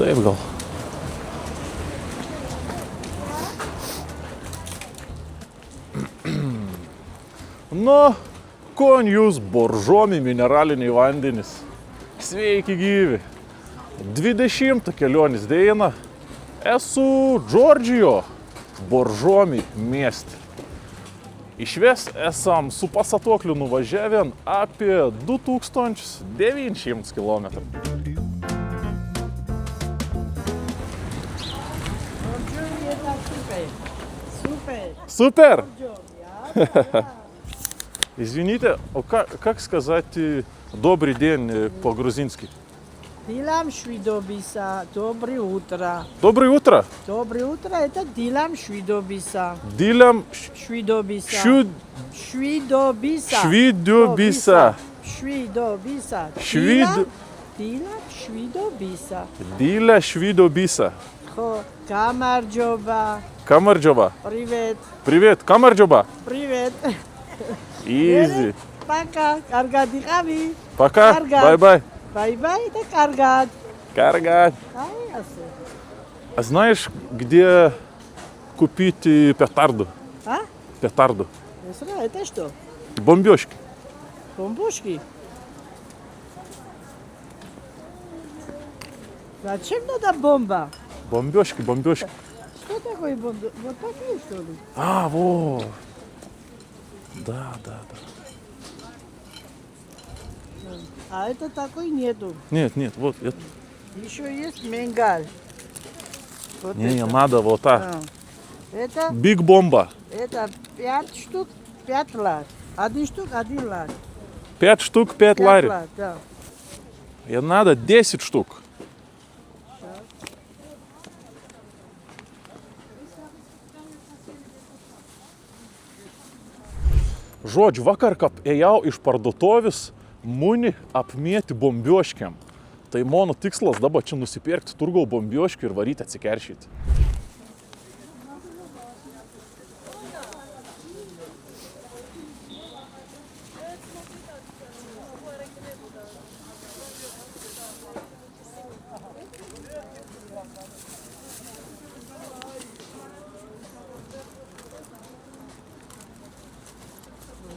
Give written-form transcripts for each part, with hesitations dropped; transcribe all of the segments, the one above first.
Taip gal. Nu, konjus Boržomi mineraliniai vandenys. Sveiki gyvi. 20 kelionės diena. Esu Džordžijo Boržomi mieste. Išves esam su pasatuokliu nuvažiavę apie 2900 km. Супер! Извините, как сказать добрый день по-грузински? Дилам Швидобиса. Доброе утро. Доброе утро! Доброе утро. Это Дилам Швидобиса. Дилам Швидобиса. Швидобиса. Швидобиса. Швидобиса. Швидобиса. Дилам Швидобиса. Диля Швидобиса. Камарджоба. Камарджоба. Привет. Привет, Камарджоба. Привет. Изи. Пока. Каргад дихави. Пока. Каргад. Бай-бай. Бай-бай. Это Каргад. Каргад. А знаешь, где купить петарду? А? Петарду. Это что? Бомбёжки. Бомбушки? Зачем надо бомба? Бомбёжки, бомбёжки. Что такое бомба? Вот такие, что ли? А, вот. Да. А это такой нету. Нет, вот. Это... Еще есть менгаль. Вот Не, это. надо вот так. Это, Биг бомба. это 5 штук, 5 лар. 1 штук, 1 лар. 5 штук, 5 лари. лар, да. И надо 10 штук. Žodžiu, vakar, kad ėjau iš parduotuvės, muni apmėti bombioškiam. Tai mano tikslas dabar čia nusipirkti turgau bombioškių ir varyti atsikeršyti.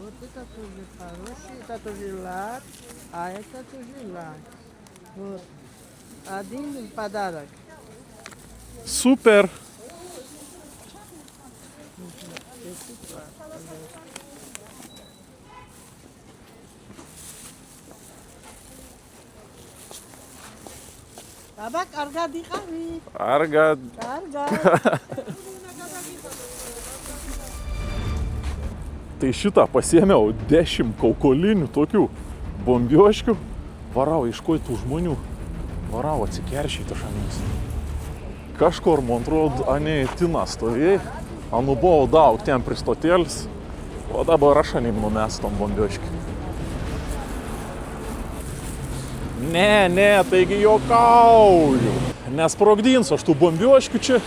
Вот это тоже хороший, это тоже лар, а это тоже лар. Вот. Один подарок. Супер! Баба, каргад дихави. Аргад. Каргад. Tai šitą pasiėmiau 10 kaukolinių tokių bombioškių. Varau ieškoti tų žmonių. Varau atsikeršyti šamis. Kažkur, man atrodo, ane tina stovėjai. Anu buvo daug ten pristotėlis. O dabar aš anim numestom bombioškį. Ne, taigi juokauju. Nesprogdinsiu aš tų bombioškių čia.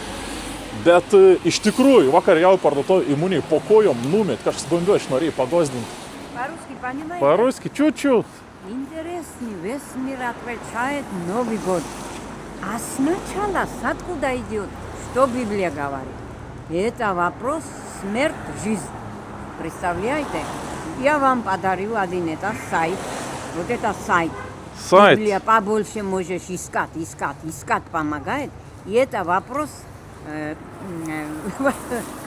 Bet iš tikrųjų, vakar jau parduotuvė įmūniai po kojom numėt, kažkas bombioškį norėjo pagozdinti. По-русски понимаете? По-русски чуть-чуть. Интересный, весь мир отвечает Новый год. А сначала откуда идет? Что Библия говорит? Это вопрос смерть, жизнь. Представляете? Я вам подарю один это сайт. Вот это сайт. Сайт. Библия побольше можешь искать помогает. И это вопрос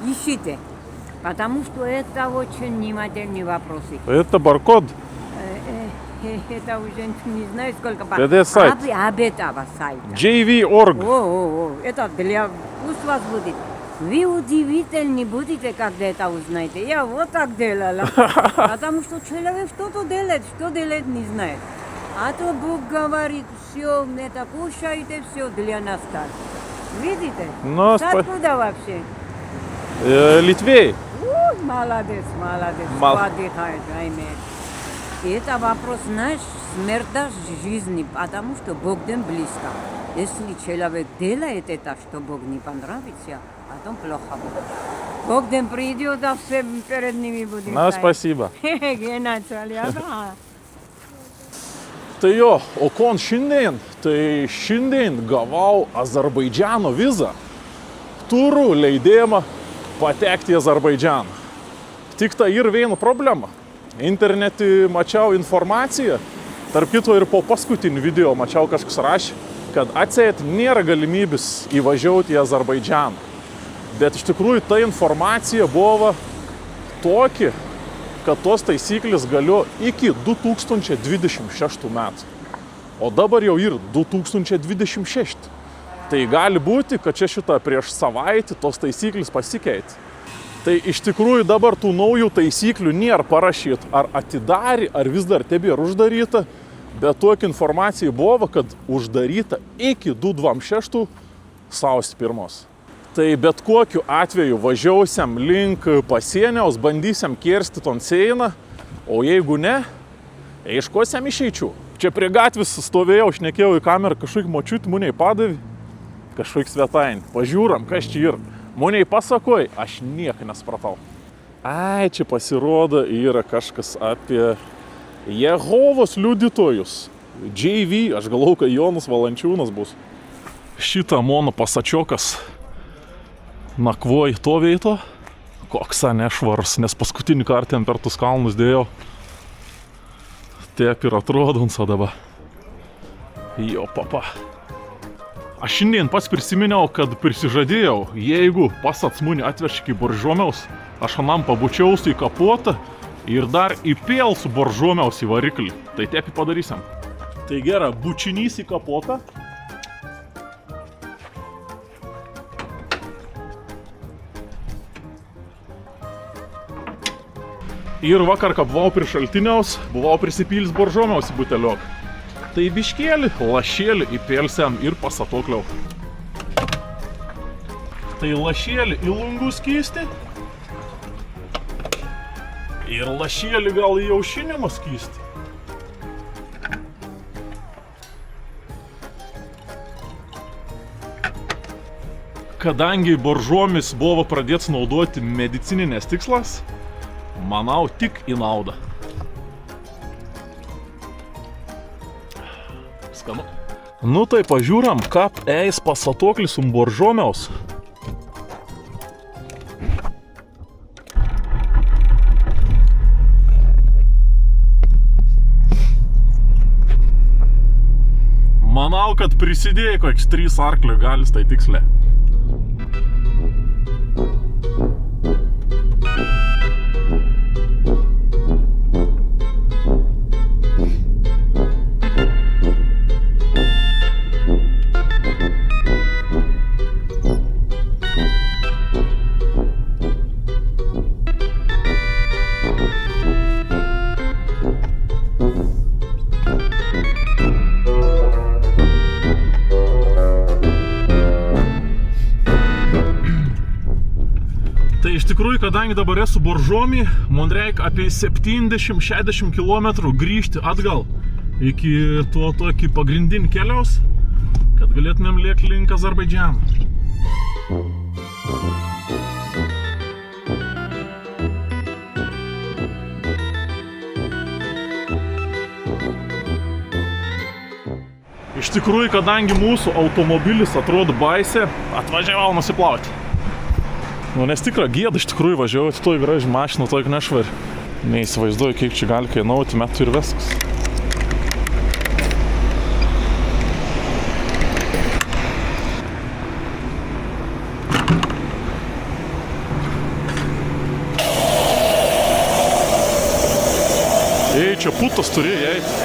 ищите. Потому что это очень внимательные вопросы. Это баркод. Это уже не знаю сколько. Это сайт. Об этого сайта. JV.org. Это для... Пусть вас будет. Вы удивительны будете, когда это узнаете. Я вот так делала. Потому что человек что-то делает, что делает, не знает. А то Бог говорит, все, это кушайте, все для нас так. Видите? Но Откуда вообще? Литвей. Молодец. Отдыхает, Аймер. И это вопрос наш, смерть жизни, потому что Бог нам близко. Если человек делает это, что Бог не понравится, потом плохо будет. Бог нам придет, а все перед ними будет. Спасибо. Tai jo, o kon šiandien? Tai šiandien gavau Azerbaidžano vizą. Turiu leidėjimą patekti į Azerbaidžaną. Tik tai ir viena problema. Internete mačiau informaciją, tarp kito ir po paskutinį video mačiau kažkas rašė, kad atseit nėra galimybės įvažiuoti į Azerbaidžaną. Bet iš tikrųjų ta informacija buvo tokia, kad tos taisyklės galio iki 2026 metų. O dabar jau ir 2026. Tai gali būti, kad čia šitą prieš savaitę tos taisyklės pasikeitė. Tai iš tikrųjų dabar tų naujų taisyklių nėra parašyta, ar atidarė, ar vis dar tebėra uždaryta, bet tokia informacija buvo, kad uždaryta iki 2026 sausio 1. Tai bet kokiu atveju važiausiam link pasieniaus, bandysiam kirsti ton sieną, o jeigu ne, ieškosiam išeičių. Čia prie gatvės stovėjau, šnekėjau į kamerą, kažkaip močiutį mūniai padavė, kažkaip svetainį. Pažiūram, kas čia yra. Mūniai pasakoj, aš nieko nespratau. Ai, čia pasirodo yra kažkas apie Jehovos liudytojus. JV, aš galvau, kad Jonas Valančiūnas bus. Šitą mono pasačiokas nakvoj to veito, koks nešvaras, nes paskutinį kartą per tus kalnus dėjau. Taip ir atrodo, dabar. Jo, papa. Aš šiandien pats prisiminiau, kad prisižadėjau, jeigu pasats mūnį atvežti iki Boržomiaus, aš anam pabučiausiu į kapotą ir dar įpėlsiu Boržomiaus į variklį. Tai taip padarysim. Tai gera, bučinys į kapotą. Ir vakar, kai buvau prie šaltiniaus, buvau prisipylis Boržomiaus į buteliok. Tai biškėlį, lašėlį įpėlsiam ir pasatokliau. Tai lašėlį į lungų skystį. Ir lašėlį gal į aušinimą skystį. Kadangi Boržomis buvo pradėts naudoti medicininės tikslas, manau, tik į naudą. Skanu. Nu tai pažiūram, kaip eis pasatoklis Boržomiaus. Manau, kad prisidėjo koks 3 arklio galis, tai tiksliai. Tai iš tikrųjų, kadangi dabar esu Boržomy, man reikia apie 70-60 km grįžti atgal iki to tokį pagrindinį keliaus, kad galėtumėm lėkti link Azerbaidžano. Iš tikrųjų, kadangi mūsų automobilis atrodo baisė, atvažiavau nusiplauti. Nu, nes tikra gėda iš tikrųjų važiuoti toj graži mašina, toj nešvari. Neįsivaizduoju, kiek čia gali kainuoti metų ir viskas. Ei, čia putas turėjo eiti.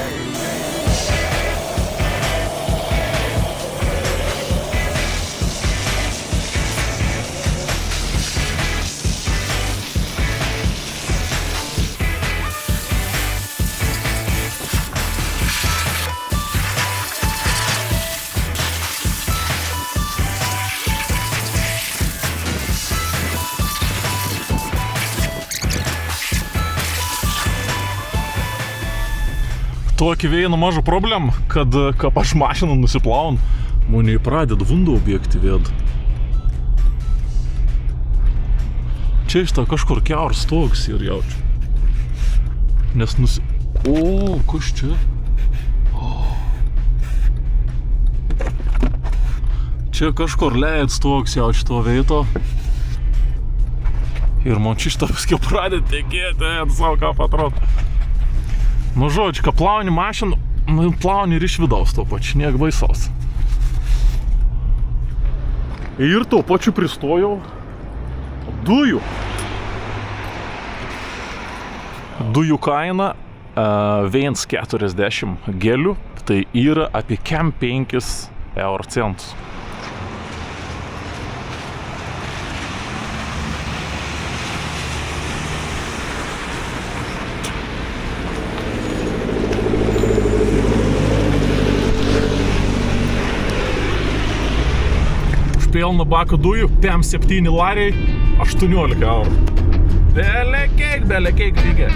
Tokį vieną mažą problemą, kad aš mašiną nusiplaunu, mūniai pradeda vundą objekti vėd. Čia iš to kažkur kiauras toks ir jaučiu. Nes O, kas čia? O, Čia kažkur leidz toks jau šito veito. Ir man šitą paskui pradė tekėti, savo ką patrot. Nu žodžiu, ką plauni mašiną, plauni ir iš vidaus to pačiu, niek baisaus. Ir to pačiu pristojau dujų. Dujų kaina 1,40 gelių, tai yra apie 5 euro centus. Už pilną baką dujų 5-7 lariai 18 eurų. Belekeik lygiai.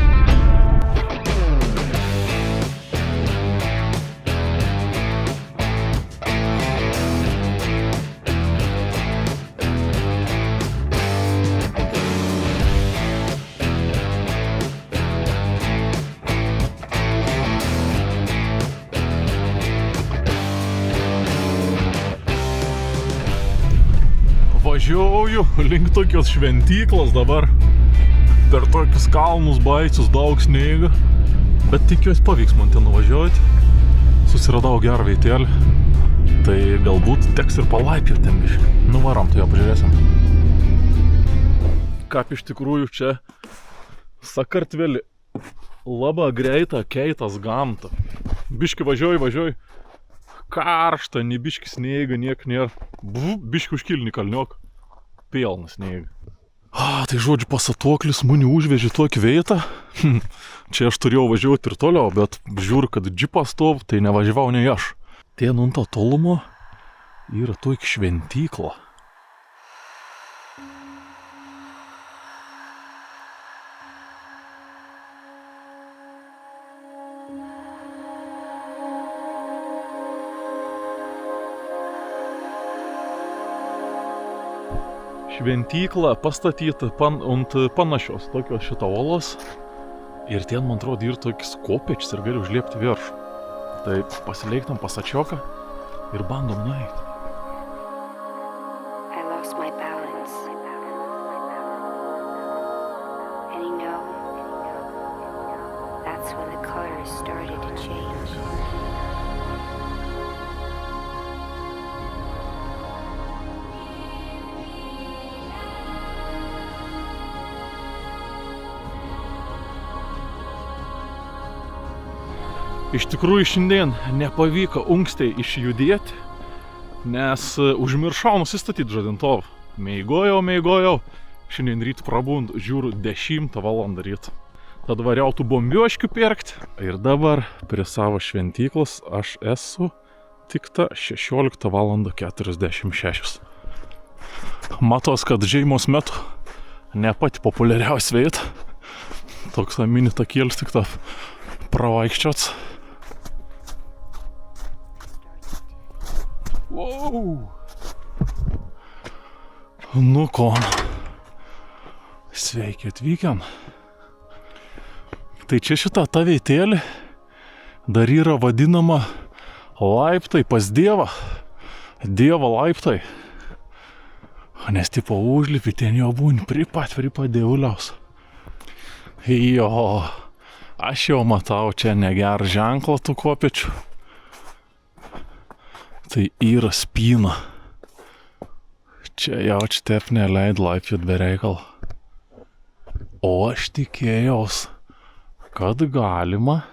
Važiuoju link tokios šventyklos dabar. Per tokius kalnus baisius, daug sniego. Bet tikiuosi pavyks man ten nuvažiuoti. Susiradau gerą vietėlį. Tai galbūt teks ir palaipioti ten biškį. Nuvarom, tai jo pažiūrėsim. Kaip iš tikrųjų čia Sakartveli labai greita keitas gamta. Biškį važiuoju. Karšta, ne biškį sniega, niek nėra. Biškį užkilni kalniok. Pilnas sniega. Tai žodžiu, pasatuoklis mane užvežė tokį veitą. Čia aš turėjau važiuoti ir toliau, bet žiūriu, kad džipas stov, tai nevažiavau nei aš. Ten ant to tolumo yra tokia šventykla. Šventykla pastatyta ant panašios tokios šito olos. Ir ten, man atrodo, yra tokis kopėčis ir gali užliepti viršų. Tai pasileiktam pasačioką ir bandom nueiti. I lost my balance. And you know, that's when the colors started to change. Iš tikrųjų šiandien nepavyko ankstiai išjudėti, nes užmiršau nusistatyti žadintuvą. Meigojau, šiandien ryt prabund, žiūriu 10 valandą ryt. Tad variau tų bombioškių pirkti ir dabar prie savo šventyklos aš esu tik 16:46. Matos, kad žiemos metu ne pati populiariausia vieta. Toks mini takėlis tik ta pravaikščiots. Wow. Nu ko, sveiki atvykę. Tai čia šita ta vietėlė dar yra vadinama laiptai pas Dievą. Dievo laiptai. Nes tipo užlipi, ten jau būni pripat dievuliaus. Jo, aš jau matau čia negerą ženklą tų kopėčių. Tai yra spyna. Čia jau čitep neleid laipiot be reikalo. O aš tikėjaus, kad galima.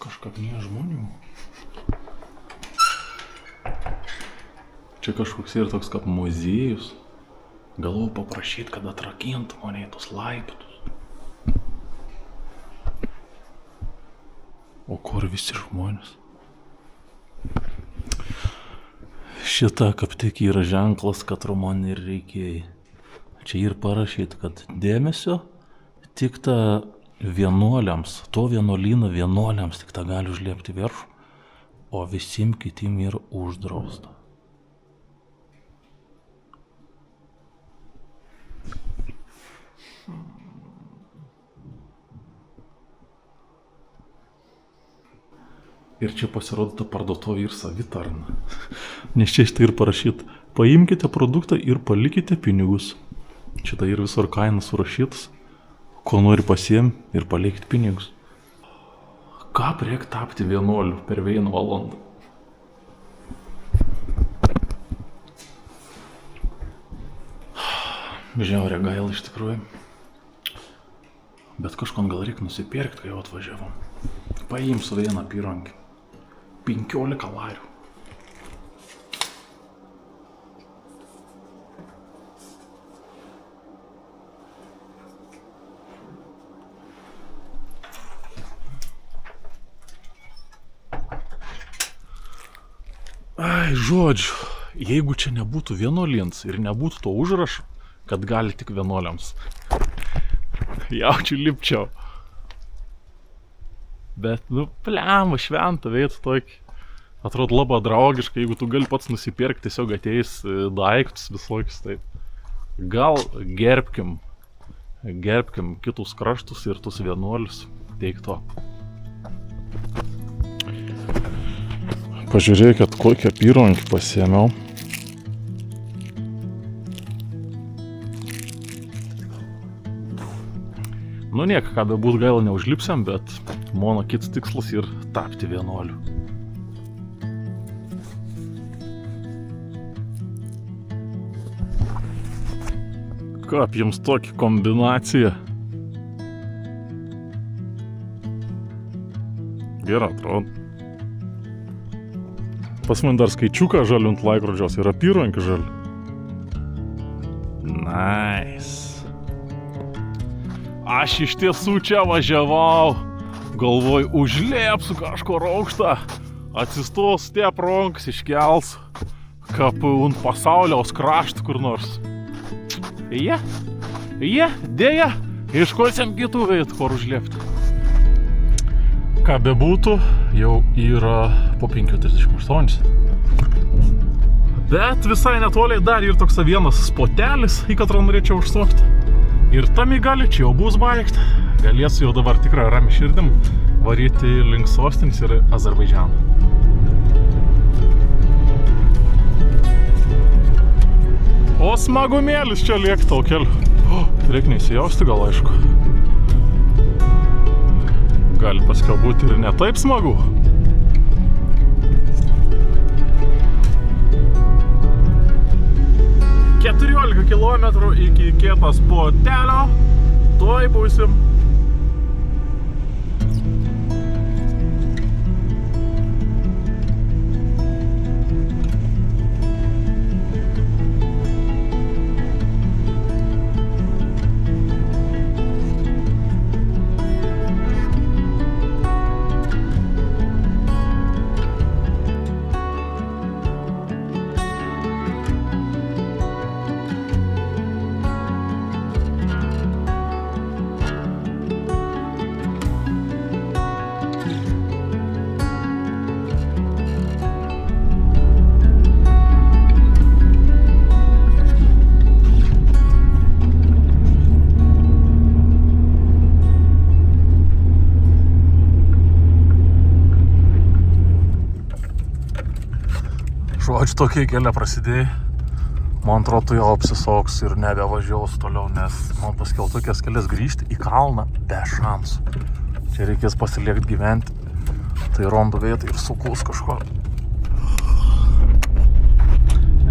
Kažkaip nėra žmonių. Čia kažkoks yra toks kaip muziejus. Galvoju paprašyti, kad atrakintų mane į tos laiptus. O kur visi žmonės? Šita kaip tik yra ženklas, kad man ir reikėjo. Čia ir parašyti, kad dėmesio tik ta vienuoliams, to vienuolyno vienuoliams tik ta gali užliepti viršų, o visim kitim yra uždrausta. Ir čia pasirodo ta parduotuvė ir savitarna. Nes čia štai ir parašyta, paimkite produktą ir palikite pinigus. Šitą ir visur kainas surašytas, ko nori pasiim ir palikti pinigus. Ką reik tapti vienuoliu per 1 valandą? Žiaurė gaila iš tikrųjų. Bet kažkon gal reik nusipirkti, kai jau atvažiavom. Paimsiu vieną pyrankį. 15 larių. Ai, žodžiu, jeigu čia nebūtų vienuolins ir nebūtų to užrašo, kad gali tik vienuoliams, jaučiu lipčiau. Bet, plemba, šventą veitų tokį. Atrodo labai draugiškai, jeigu tu gali pats nusipirkti, tiesiog ateis daiktus visokius, tai gal gerbkim kitus kraštus ir tus vienuolius, teik to. Pažiūrėkit, kokią pyrankį pasiėmiau. Niek, ką bebūt gaila neužlipsiam, bet mano kits tikslas ir tapti vienuoliu. Kaip jums tokia kombinacija? Gerai atrodo. Pas man dar skaičiuką žaliu ant laikrodžios, yra pyrankį žali. Nice. Aš iš tiesų čia važiavau, galvoj užlėpsiu kažko aukštą, atsistos tiep rankas iškels, kaip ant pasauliaus kraštų kur nors. Dėja, iškosim kitų vietų, kur užlėpti. Ką bebūtų, jau yra po 5:38. Bet visai netoliai dar ir toks vienas spotelis, į katrą norėčiau užsukti. Ir tam įgali čia jau bus baigta. Galėsiu jau dabar tikrai rami širdim varyti link sostinės ir Azerbaidžaną. O smagumėlis čia liek tau keliu. Reik neįsijausti gal aišku. Gali paskiau būti ir ne taip smagu. Kilometrų iki kietos spotelio, tuoj būsim. Žodžiu, tokie kelią prasidėjo. Man atrodo, jau apsisauks ir nebevažiaus toliau, nes man paskiau tokias kelias grįžti į kalną be šansų. Čia reikės pasiliekti gyventi. Tai rondo vietą ir sukus kažko.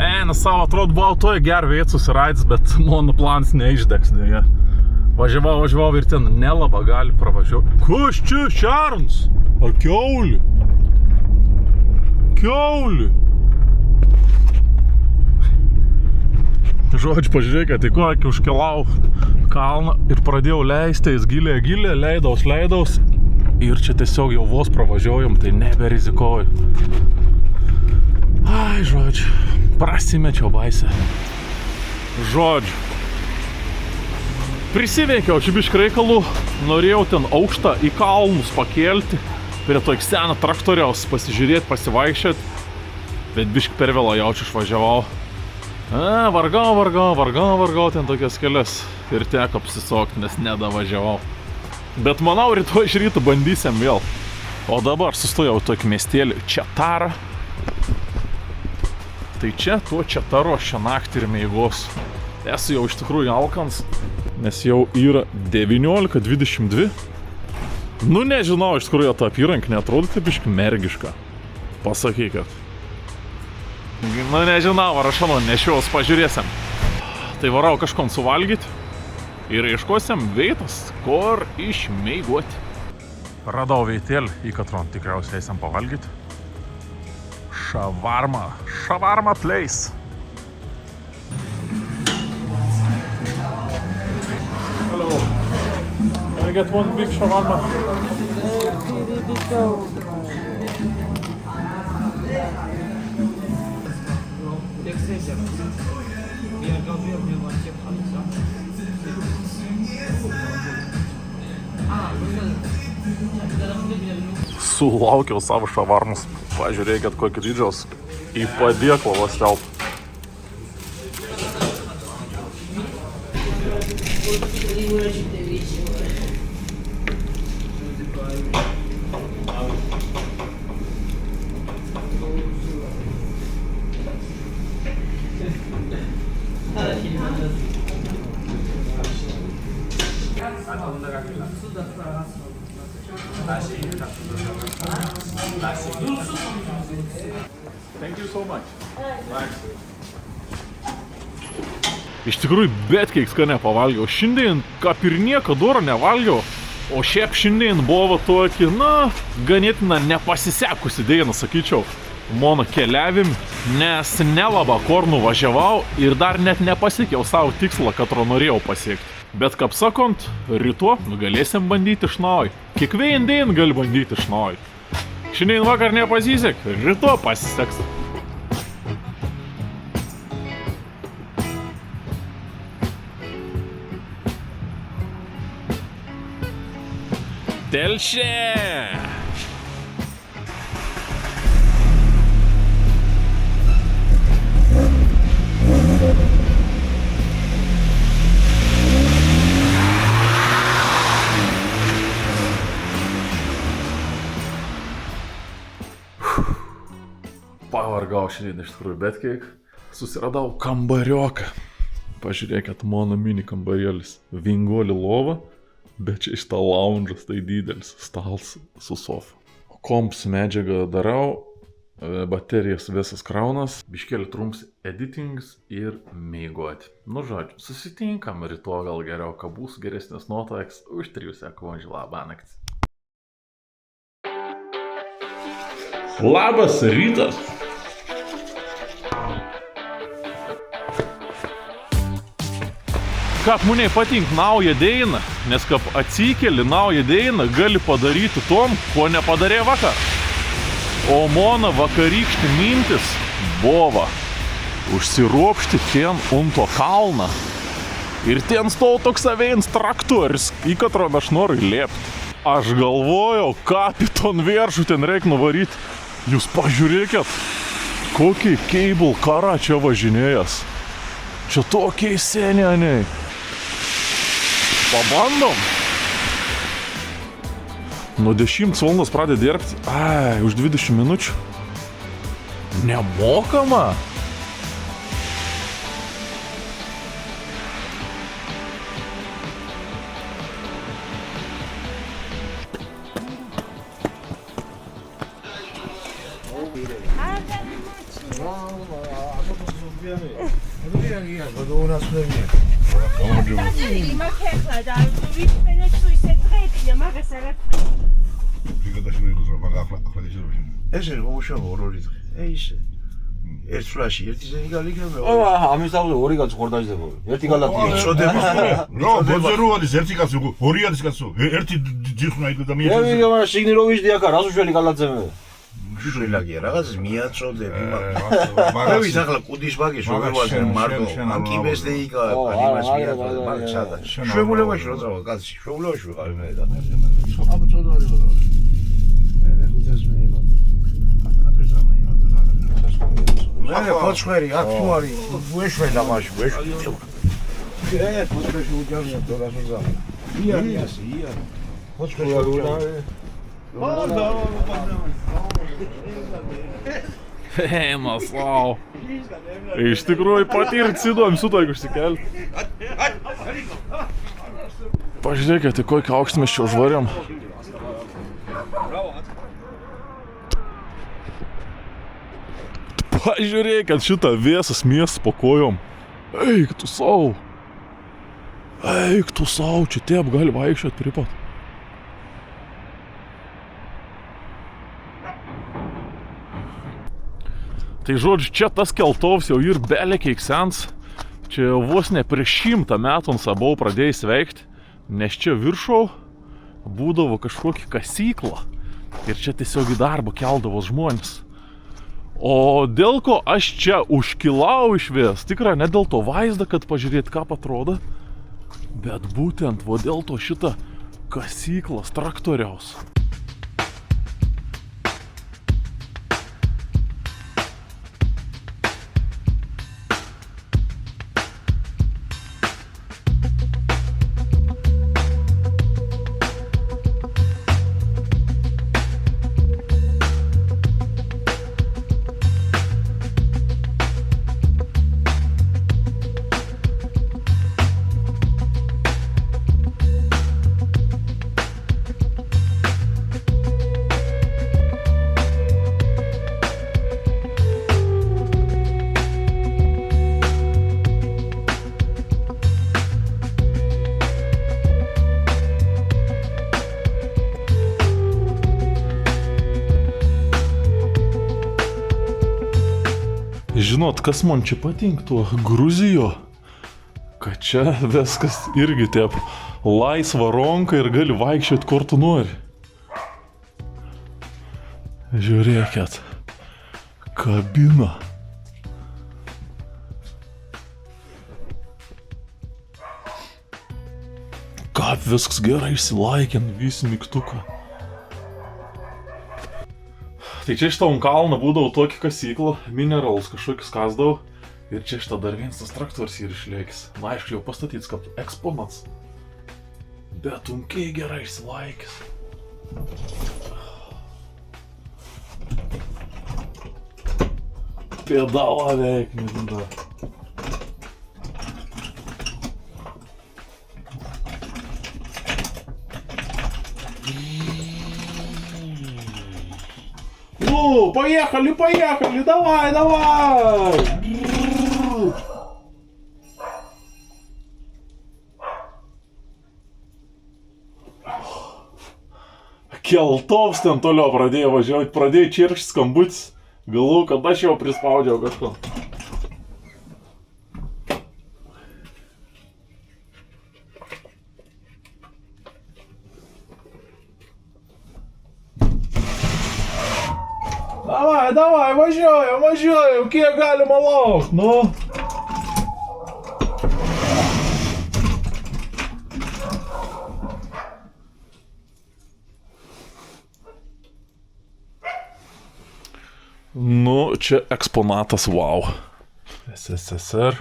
Nes savo atrodo buvau toj gerą vietą susiraidęs, bet mano planas neišdegs. Važiavau ir ten nelaba gali pravažiuoti. Kas čia šerns? Ar kiaulį? Kiaulį? Žodžiu, pažiūrėkite, tai kokį užkelau kalną ir pradėjau leistis giliai, leidaus Ir čia tiesiog jau vos pravažiuojam, tai neberizikuoju. Ai, žodžiu, prasimečiau baisę. Žodžiu. Prisiveikiau čia biškį reikalų, norėjau ten aukštą į kalnus pakelti, prie to seną traktoriaus pasižiūrėti, pasivaikščioti, bet biškį per vėlą jaučiu išvažiavau. Vargau ten tokias kelias ir teko apsisokti, nes nedavažiavau. Bet manau, rytoj iš ryto bandysim vėl. O dabar sustojau tokį miestelį Četara. Tai čia tuo Četaro šią naktį ir meigos. Esu jau iš tikrųjų alkans, nes jau yra 19:22. Nu nežinau, iš tikrųjų ta apyrankė neatrodo taip biškį mergiška. Pasakykit. Nu nežinau, ar aš nešiaus, pažiūrėsim. Tai varau kažkom suvalgyti ir ieškosim vietos, kur išmeigoti. Radau vietėlį, į katron tikriausiai eisim pavalgyti. Šavarma place. Hello. Can I get one big shawarma? Sulaukiau savo šavarmus. Pažiūrėkit, kokį didžiaus į padėklą vos telpa. Thank you so much. Iš tikrųjų, bet kiek skaniai pavalgiau. Šiandien kaip ir nieko doro nevalgiau. O šiaip šiandien buvo tokį, ganėtina nepasisekusi diena, sakyčiau. Mano keliavim, nes nelaba kur nuvažiavau ir dar net nepasiekiau savo tikslą, katro norėjau pasiekti. Bet kaip sakant, rytoj galėsim bandyti iš naujo. Kiekvieną dieną gali bandyti iš naujo. Šiandien vakar nepasisek, rytoj pasiseks. Telšė! Pavargau šiandien iš tikrųjų, bet kiek susiradau kambarioką. Pažiūrėkit, mano mini kambarėlis. Vingoli lova, bet čia iš ta lounge'as tai didelis stals su sofa. Komps medžiagą darau, baterijas visas kraunas, biškėlį trumps editings ir meigoti. Nu žodžiu, susitinkam rytoj, gal geriau, kad bus geresnis nuotaiks už 3 sekundžių. Labanaktis. Labas rytas! Kaip maniai patink naują dainą, nes kaip atsikeli naują dainą, gali padaryti tom, ko nepadarė vakar. O mano vakarykštį mintis buvo užsiropšti ten unto kalną. Ir ten stau toks aveins traktoris, į katrą aš noriu lėpti. Aš galvojau, kapiton veržų ten reik nuvaryti. Jūs pažiūrėkit, kokį cable karą čia važinėjas. Čia tokiai seniai. Pabandom. Nuo 10 valandos pradė dirbti. Už 20 minučių. Nemokama. Ești, o ușă, o rorită. Ești. ერთ სვლაში ერთი ზენი გალიგებია. ამის დავზე ორი კაცი ხარ დაიძებო. ერთი გალათია. წოდება. რა, ბოძეროადის ერთი კაცი, ორი არის კაცო. ერთი ძიხნა იქ და მიეცეს. მე ვიგა შიგნი რო ვიжди აქა, რას უშველი გალათზე მე. შვილაგია, რაღაც მიაწოდები, მაგრამ ვის ახლა კუდის ბაგის რო ვივალზე მარტო აკიბეს დეიკა, იმას მიაწოდე, მაგრამ სადა. შვებულებაში რო წავა კაცი, შვებულებაში ვიყავი მე და. აბა წოდარი ვარ. მე 500 მიიღო. მე ფოცხერი აქ თუ არის, უეშვენ და მაშინ უეშვენ. ფოცხერში უჯამია დოლასოზე. ია. ფოცხერი არის. Fēmas, wow. Iš tikrųjų patirtis įdomi sutaikus įkelti. Pažiūrėkite, kokį aukštį mes čia užvarėm. Pažiūrėkite šitą vėsas miestas po kojom. Eik tu sau. Eik tu sau, čia taip gali vaikščioti prie pat. Tai žodžiu, čia tas keltovs jau ir belekiai sens. Čia jau vos ne prieš 100 metų buvau pradėjęs veikti, nes čia viršau būdavo kažkokia kasykla ir čia tiesiog į darbą keldavo žmonės. O dėl ko aš čia užkilau išvės, tikrai ne dėl to vaizdą, kad pažiūrėt, ką atrodo, bet būtent dėl to šitą kasyklas traktoriaus. Žinot, kas man čia patinka tuo Gruzijo, kad čia viskas irgi taip laisva ronka ir gali vaikščioti kur tu nori. Žiūrėkit, kabina. Kaip viskas gerai išsilaikint, visi mygtuką. Tai čia šitą kalną būdavo tokį kasyklą, mineralus kažkokius kasdavau. Ir čia šitą dar vienas tas traktorius ir išliekis. Na, aišku, jau pastatyts kaip eksponats. Bet unkiai gerai išsilaikęs. Pedalą veik, nežinau. Ну, поехали, давай! Keltovs ten toliau pradėjo važiuoti, pradėjo čirkšti skambutis, galvoju, kad aš jau prispaudžiau kažko. Давай, važiuojam, kiek galima laukti, nu. Nu, čia eksponatas, wow. SSSR.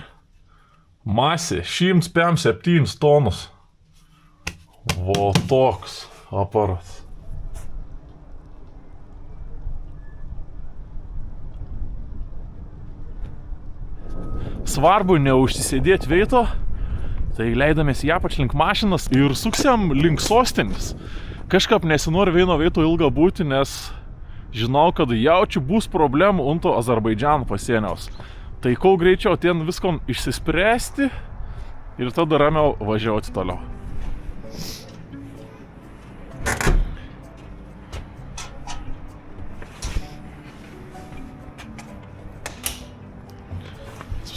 Masė 157 tonus. Vo toks aparas. Svarbu neužsisėdėti veito, tai leidamės į apač link mašinas ir suksiam link sostinės. Kažkaip nesinori vieno veito ilgą būti, nes žinau, kad jaučiu bus problemų unto Azerbaidžano pasieniaus. Tai kuo greičiau ten viskom išsispręsti ir tada ramiau važiuoti toliau.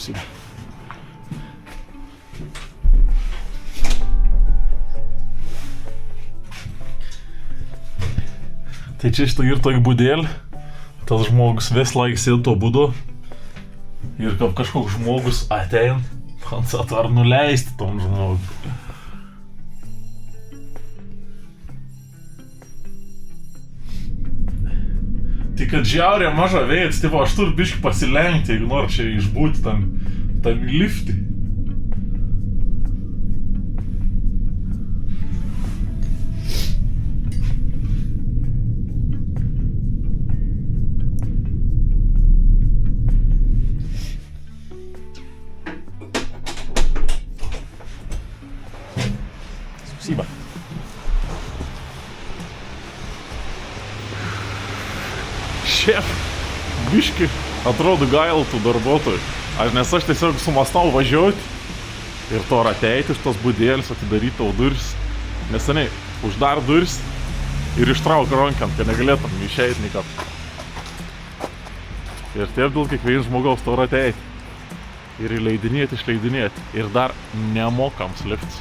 Spasibo. Tai čia šitą ir tokį būdėlį, tas žmogus vis laiks į to būdu ir kad kažkoks žmogus atein, man sato, ar nuleisti tom žmogui. Tai kad žiaurė maža vėjas, tipo aš turiu biškį pasilenkti, jeigu noriu čia išbūti tam liftį. Спасибо. Šiaip, biški, atrodo gaila tų darbuotojų. Nes aš tiesiog sumastau važiuoti ir to ateiti iš tos būdėlis, atidaryti tau duris. Neseniai uždar duris ir ištrauk ranką, kad negalėtum išeiti nikad. Ir taip dėl kiekvien žmogaus to ateiti. Ir įleidinėti, išleidinėti. Ir dar nemokams lifts.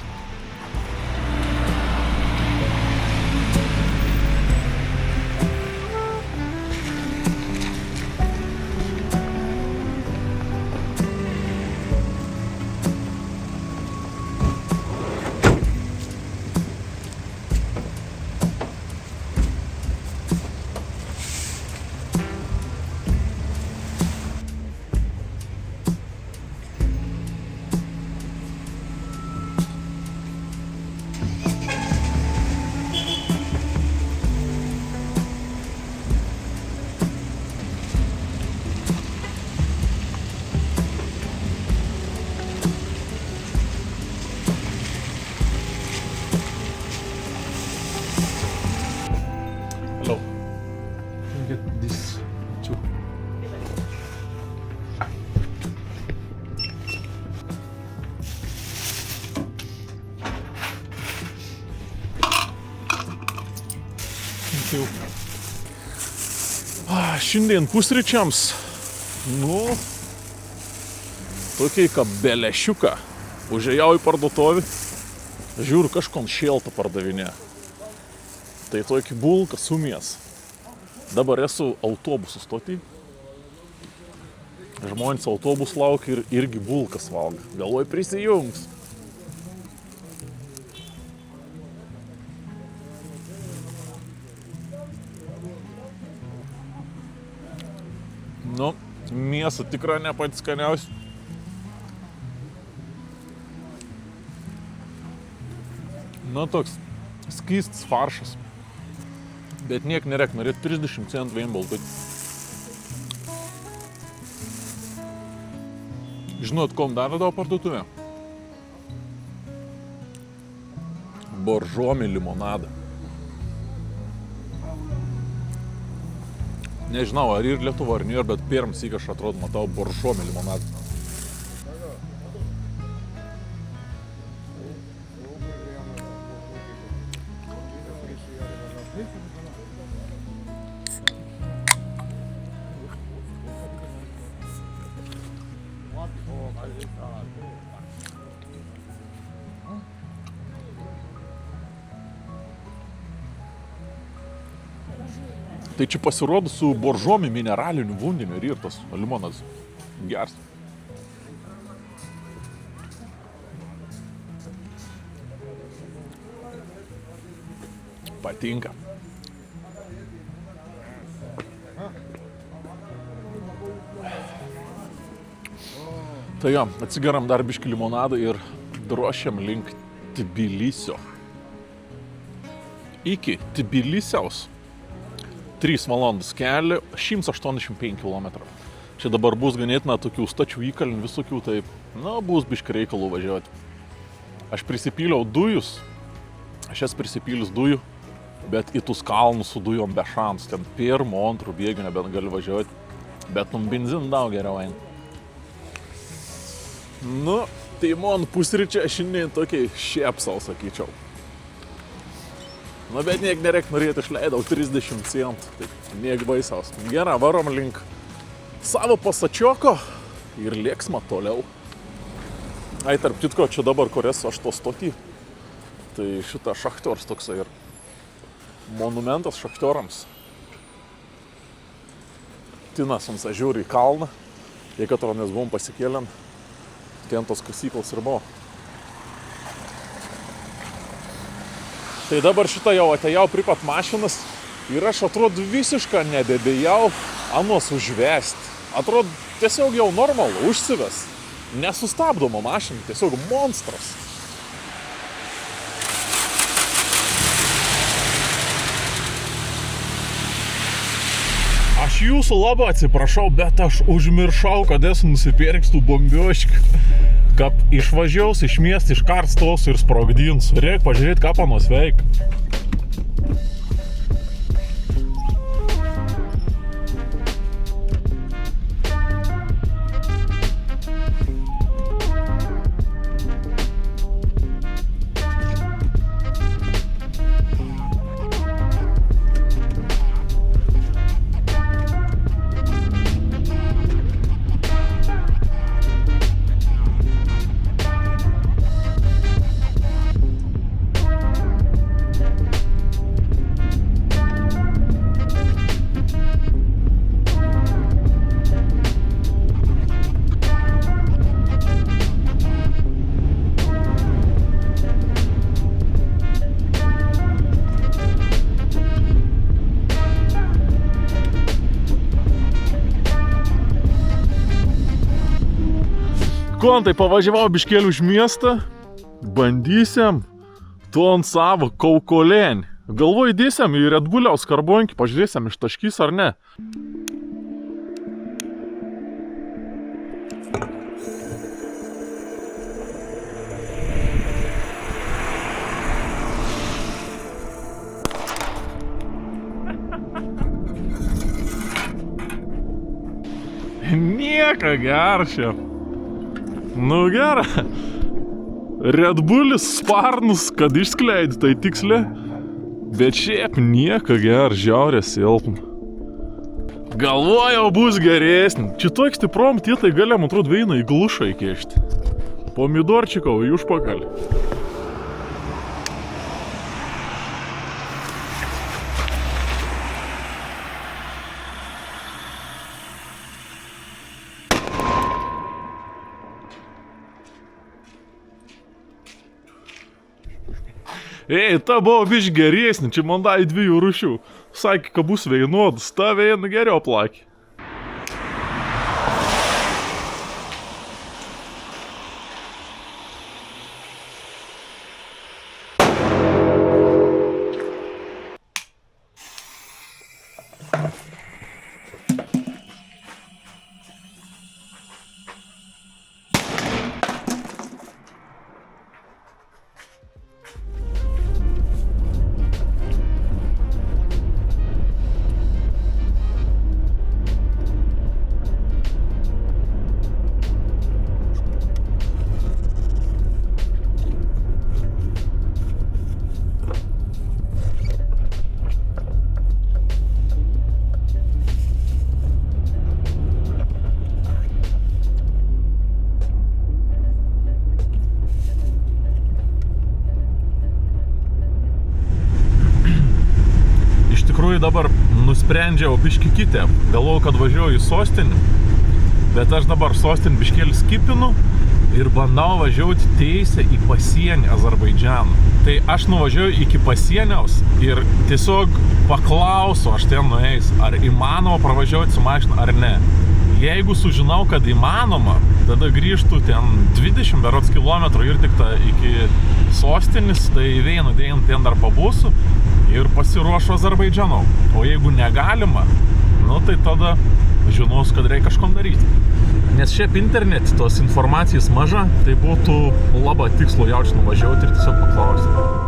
Hello. Can you get this too? Thank you. Šiandien pusryčiams, tokį kabelešiuką. Užėjau į parduotuvį, žiūriu, kažkon šėltą pardavinė. Tai tokį bulką sumies. Dabar esu autobusų stotį. Žmonės autobus laukia ir irgi bulkas valgo. Galvoju, prisijungs. Mėsa tikrai ne pats skaniausia. Toks skystas faršas. Bet niek nereik, norėt 30 centų vien baltutį. Žinot, kom dar radau parduotuvę? Boržomi limonadą. Nežinau, ar ir Lietuva, ar nėra, bet pirms syk aš atrodo matau boržomi limonadą. Tai čia pasirodo su boržomi mineraliniu vandeniu ir tas limonas geras. Patinka. Tai jo, atsigeram dar biškį limonadą ir drošiam link Tbilisio. Iki Tbilisiaus 3 valandos kelią, 185 km. Čia dabar bus ganėtina tokių stačių įkalnių visokių, taip, bus biškį reikalų važiuoti. Aš prisipyliau dujus, aš jas prisipylius dujų, bet į tus kalnus su dujom be šans, ten pirmo, antrų bėgių nebent gali važiuoti, bet benzin daug geriau eina. Tai man pusryčiai šiandien tokiai šiepsau, sakyčiau. Bet niek nereik norėti, išleidau 30 centų, tai niek baisaus. Gerai, varom link savo pasačioko ir lėksma toliau. Ai, tarp kitko, čia dabar kur esu aš to stotį. Tai šitą šachtors toksai ir monumentas šachtorams. Tinas mums žiūri į kalną, jei katro mes buvom pasikėlėm, ten tos kasyklos ir buvo. Tai dabar šitą jau atėjau pripat mašinas ir aš atrodo visišką nebebėjau anos užvest. Atrodo tiesiog jau normalu, užsives. Nesustabdoma mašina, tiesiog monstras. Aš jūsų labai atsiprašau, bet aš užmiršau, kad esu nusipirkęs tų bombioškių. Kad išvažiaus iš miestą, iškart stos ir sprogdins. Reik pažiūrėti, ką panos veik. Kontai, pavažiavau biškėlį už miestą, bandysim tu ant savo kaukolėnį. Galvoju, dėsim į Red Buliaus karbonkį, pažiūrėsim ištaškys ar ne. Nieko geršia. Nu gera. Red Bullis sparnus, kad išskleidė, tai tiksliai. Bet šiaip nieko gera, žiaurė silpna. Galvojau bus geresnį. Čia toks stiprom tietai galėjom, atrodo, veina į glušą įkešti. Pomidorčikau į užpakalį. Ei, ta buvo biš geresnė, čia man davė 2 rūšių. Sakė, kad bus vienodus, ta viena geriau plakė. Dabar nusprendžiau biškį kitę. Galvojau, kad važiuoju į sostinį, bet aš dabar sostinį biškėlį skipinu ir bandau važiuoti teisę į pasienį Azerbaidžaną. Tai aš nuvažiuoju iki pasieniaus ir tiesiog paklausiu, aš ten nueis, ar įmanoma pravažiuoti su mašina ar ne. Jeigu sužinau, kad įmanoma, tada grįžtu ten 20 berods kilometrų ir tik iki sostinės, tai vienu dieną ten dar pabūsiu ir pasiruošiu Azerbaidžanau. O jeigu negalima, nu tai tada žinos, kad reikia kažkom daryti. Nes šiaip internete tos informacijos maža, tai būtų labai tikslo jaučiu nuvažiuoti ir tiesiog paklausti.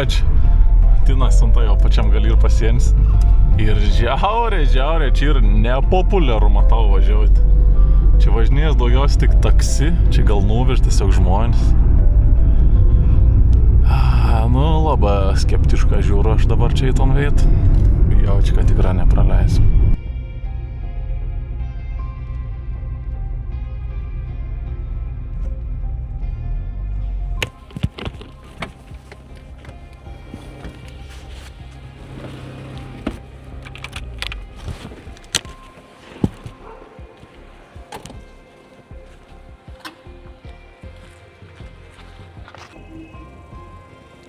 ačiū. Tina siunta jo pačiam gali ir pasienis. Ir žiauriai, čia ir nepopuliaru matau važiuoti. Čia važinės daugiausiai tik taksi, čia gal nuvež tiesiog žmonės. Nu, labai skeptišką žiūriu aš dabar čia į ton vietą. Jaučiu, kad tikrai nepraleisiu.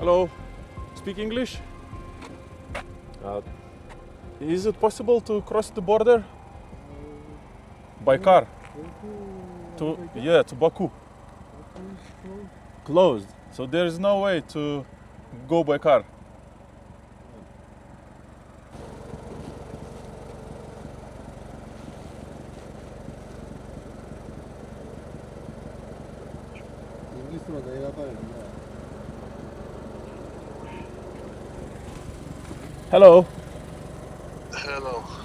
Hello, speak English? Is it possible to cross the border? By car? To Baku. Closed. So there is no way to go by car. Hello.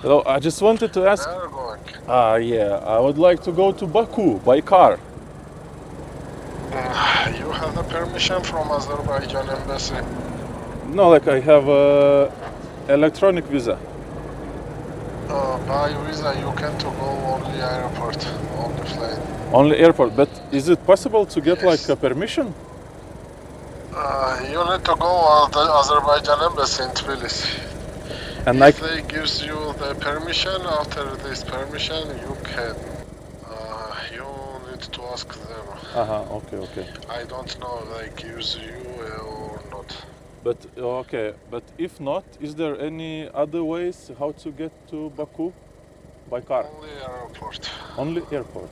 Hello, I just wanted to ask. Where are you going? Yeah, I would like to go to Baku by car. You have the permission from Azerbaijan embassy. No, like I have electronic visa. By visa you can to go only airport, only flight. Only airport, but is it possible to get Yes. like a permission? You need to go to the Azerbaijan embassy in Tbilisi. And If like, they gives you the permission, after this permission you can. You need to ask them. okay. I don't know if they gives you or not. But okay, but if not, is there any other ways how to get to Baku by car? Only airport. Only airport.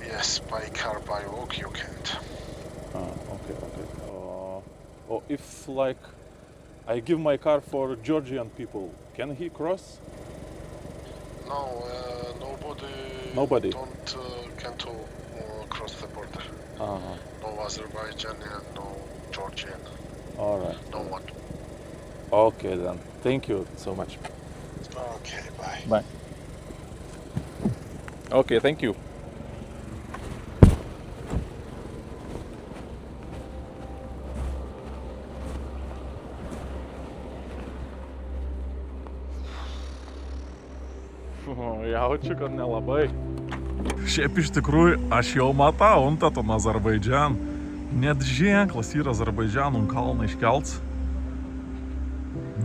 Yes, by car, by walk you can't. Okay. Or if like I give my car for Georgian people, can he cross? No, Nobody. don't can to cross the border. No Azerbaijani, no Georgian, All right. no one. Okay then. Thank you so much. Okay, bye. Bye. Okay, thank you. Jaučiu, kad nelabai. Šiaip iš tikrųjų, aš jau matau ton Azerbaidžan. Net ženklas yra Azerbaidžano kalną iškelts.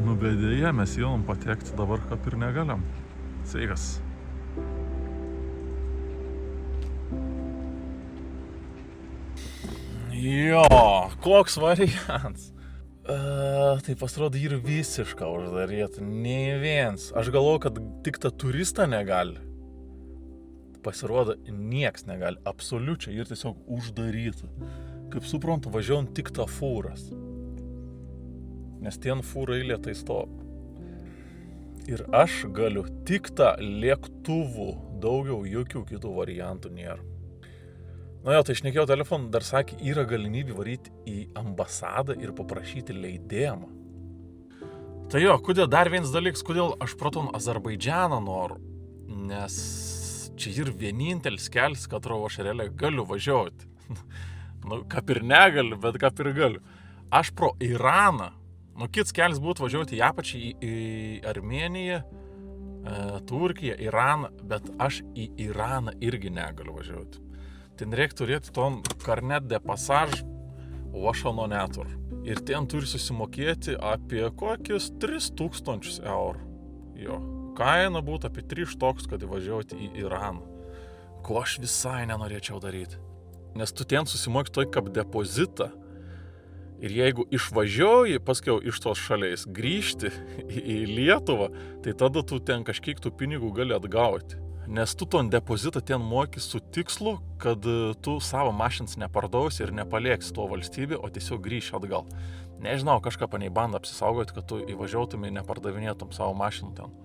Nu, bet dėja, mes jaunam patekti dabar kaip ir negaliam. Sveikas. Jo, koks variants? Tai pasirodo yra visiška uždaryta, nei viens. Aš galvoju, kad tik tą turistą negali. Pasirodo, nieks negali, absoliučiai ir tiesiog uždaryta. Kaip suprantu, važiuojant tik tą fūras. Nes ten fūra eilė tai sto. Ir aš galiu tik tą lėktuvų, daugiau jokių kitų variantų nėra. Nu jo, tai šnekėjau telefonu, dar sakė, yra galimybė varyti į ambasadą ir paprašyti leidėjimą. Tai jo, kodėl dar vienas dalykas, kodėl aš proton Azerbaidžaną noriu, nes čia ir vienintelis kelias, katro aš realiai galiu važiuoti. Nu, kaip ir negaliu, bet kaip ir galiu. Aš pro Iraną, kits kelias būtų važiuoti į apačią į Armėniją, Turkiją, Iraną, bet aš į Iraną irgi negaliu važiuoti. Ten reikia turėti ton karnet de passage, o aš ano neturiu. Ir ten turi susimokėti apie kokius 3000 eurų. Jo, kaina būtų apie 3 kad įvažiuoti į Iraną. Ko aš visai nenorėčiau daryti. Nes tu ten susimoki toj kaip depozitą. Ir jeigu išvažiuoji, paskiau iš tos šalies grįžti į Lietuvą, tai tada tu ten kažkiek tų pinigų gali atgauti. Nes tu ton depozitą ten moki su tikslu, kad tu savo mašins nepardausi ir nepalieksi to valstybė, o tiesiog grįši atgal. Nežinau, kažką panei bando apsisaugoti, kad tu įvažiuotumai ir nepardavinėtum savo mašinų ten.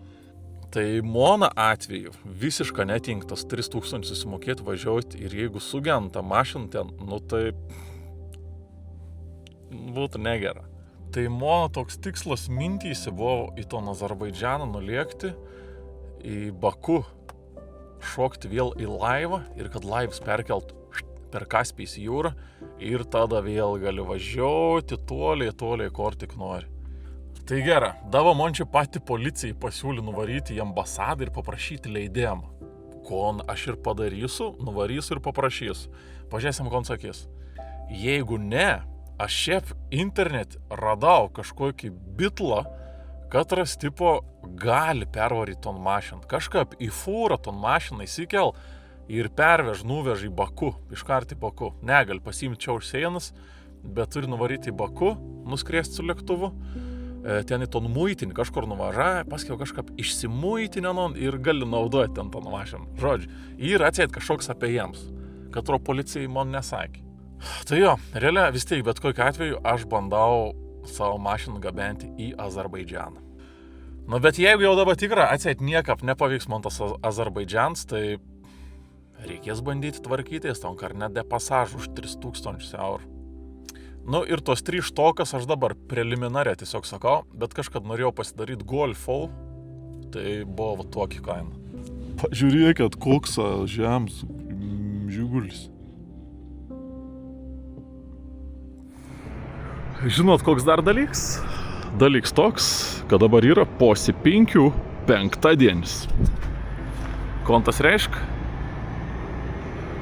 Tai mano atveju visiškai netink tas 3000 susimokėti važiuoti ir jeigu sugenta mašiną ten, nu tai būtų negera. Tai mano toks tikslas mintyse buvo į to Azerbaidžaną nulėkti, į Baku, šokti vėl į laivą ir kad laivas perkelt per Kaspijos jūrą ir tada vėl gali važiuoti toliai, kur tik nori. Tai gerai, davo man čia pati policijai pasiūlė nuvaryti į ambasadą ir paprašyti leidimą. Kon aš ir padarysiu, nuvarysiu ir paprašysiu. Pažiūrėsim, kon sakys. Jeigu ne, aš šiaip internet radau kažkokį bitlą, katras tipo gali pervaryti ton mašiną. Kažkaip į fūrą ton mašiną įsikel ir nuvež į Baku, iškart į Baku. Negali pasiimti čia už sienas, bet turi nuvaryti į Baku, nuskrėsti su lėktuvu. Ten į ton muitinį kažkur nuvažiavę, paskiau kažkaip išsimuitinę ir gali naudoti ten ton mašiną. Žodžiu, ir atseit kažkoks apie jiems, katro policijai man nesakė. Tai jo, realiai vis tiek, bet kokiu atveju aš bandau savo mašiną gabenti į Azerbaidžaną. Nu, bet jeigu jau dabar tikrai atseit niekap nepavyks man tas Azerbaidžans, tai reikės bandyti tvarkytis, tam karne de pasažų už 3000 eurų. Nu ir tos 3 štokas aš dabar preliminariai tiesiog sakau, bet kažkad norėjau pasidaryti Golfau, tai buvo tokį kainą. Pažiūrėkit, koks žems Žigulis. Žinot, koks dar dalyks? Dalyks toks, kad dabar yra posipinkių 5 dienis. Kontas reiškia,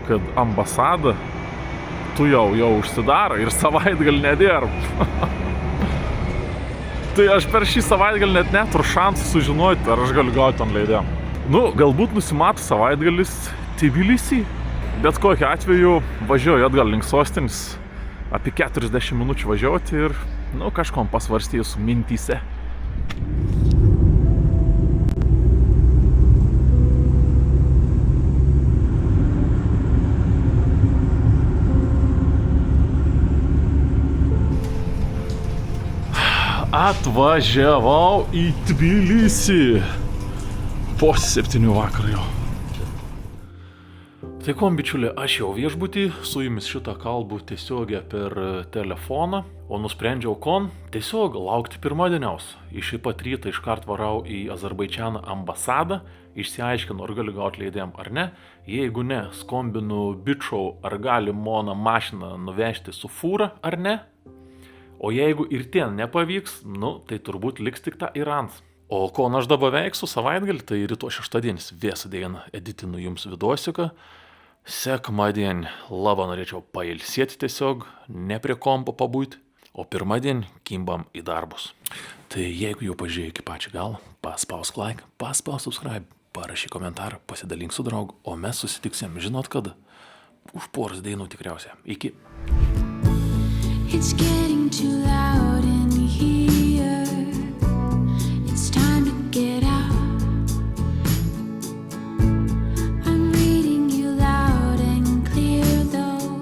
kad ambasada tu jau užsidaro ir savaitgalį nedirb. Tai aš per šį savaitgalį net neturiu šansų sužinoti, ar aš galiu gauti ant leidimą. Nu, galbūt nusimato savaitgalis Tbilisy, bet kokiu atveju važiuoju atgal link sostinės, apie 40 minučių važiuoti ir, kažkom pasvarstysiu mintyse. Atvažiavau į Tbilisį po 7 vakarą jau. Tai kom, bičiulė, aš jau viešbutį, su jumis šitą kalbų tiesiogiai per telefoną, o nusprendžiau tiesiog laukti pirmadieniaus. Iš šį pat rytą iškart varau į Azerbaidžaną ambasadą, išsiaiškinu, ar galiu gauti leidimą ar ne. Jeigu ne, skombinu bičiau, ar gali mano mašiną nuvežti su fūra ar ne. O jeigu ir ten nepavyks, tai turbūt liks tik ta Irans. O ko aš dabar veiksiu savaitgalį, tai rytoj šeštadienis visą dieną editinu jums vidosiuką. Sekmadienį labai norėčiau pailsėti tiesiog, ne prie kompo pabūti, o pirmadienį kimbam į darbus. Tai jeigu jau pažiūrėjai iki pačią galą, paspausk like, paspausk subscribe, parašyk komentarą, pasidalink su draugu, o mes susitiksim, žinot kada? Už poros dainų tikriausiai. Iki. It's getting too loud in here. It's time to get out. I'm reading you loud and clear though.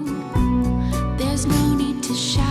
There's no need to shout.